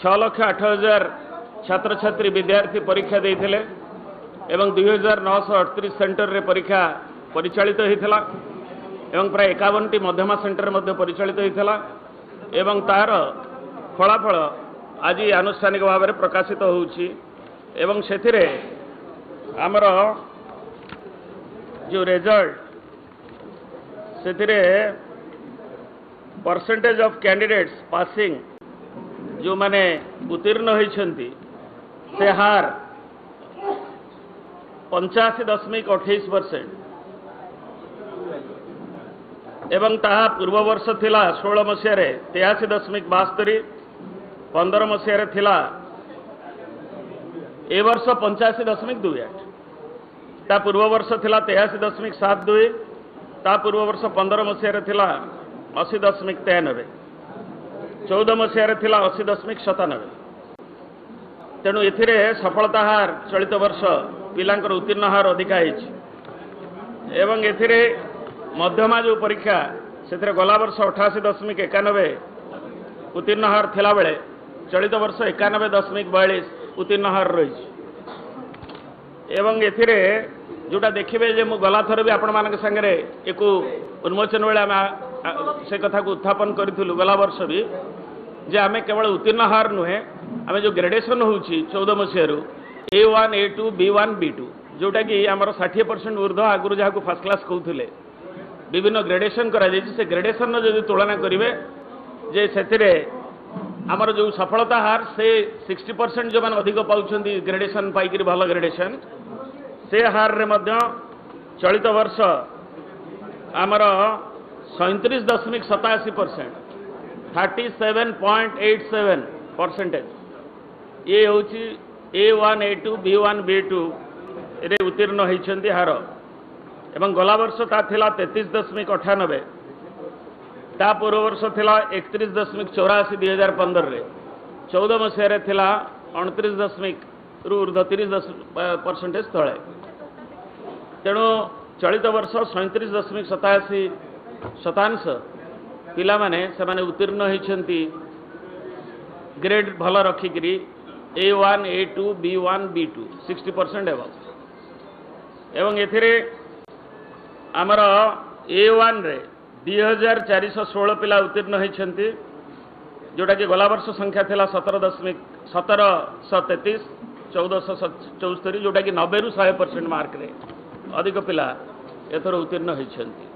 6,08,000 छात्र छात्री विद्यार्थी परीक्षा देते एवं 2,938 सेंटर रे परीक्षा परिचालित होता एवं प्राय 51टी मध्यमा सेंटर मध्य परिचालित होता एवं तार फलाफल आज आनुष्ठानिक भाव में प्रकाशित होउछि एवं सेथिरे आमर जो रिजल्ट सेथिरे परसेंटेज ऑफ कैंडिडेट्स पासिंग जो माने उत्तीर्ण होइछंती से हार 85.28% एवं ताहा पूर्व वर्ष थिला 16 मसीह 83.72 15 मसीह थिला ए वर्ष 85.28 ता पूर्व वर्ष थिला 83.72 ता पूर्व वर्ष 15 मसीह थिला 80.93 14 मसीह थिला 80.97 तेणु एथिरे सफलता हार चलित वर्ष पिलांकर उत्तीर्ण हार अधिका एवं एथिरे मध्यमा जो परीक्षा से गला वर्ष 88.91 उत्तीर्ण हार थिला बेले चलित वर्ष 91.42 उत्तीर्ण हार रही एवं एथिरे जोटा देखिए जे मु गला थर भी आपण मान संगे एक उन्मोचन बेले आम से कथा को उत्थापन करूँ गला वर्ष भी जे आम केवल उत्तीर्ण हार नुहे आम जो ग्रेडेशन होची 14 मसीह A1 A2 B1 B2 जोटा कि आमर 60% ऊर्ध आगुरी जहाँ फर्स्ट क्लास कहते विभिन्न ग्रेडेशन करा से ग्रेडेशन जब तुलना करेंगे जे से आमर जो सफलता हार से 60% जो मैंने अधिक पाँच ग्रेडेशन पाइक भल ग्रेडेशन से हार रे मध्य चलित वर्ष आमर 37.87% 37.87% ये हूँ A1 A2 B1 B2 रे उत्तीर्ण होती हार एवं गला वर्ष ता थिला 33.98 ता पूर्व वर्ष थिला 31.84 2015 रे 14 मसीह थिला 29 ऊर्ध 30% तले तेणु चलित वर्ष 37.87% पिला माने से माने उत्तीर्ण होती ग्रेड भल रखिकी A1 A2 B1 B2 60% एवं एथिरे आमर A1 रे 2,416 पिला उत्तीर्ण होती जोटा कि गला वर्ष संख्या थिला 17,33 1474 जोटा कि 90 ରୁ 100% मार्क रे अधिक पिला एथर उत्तीर्ण होती।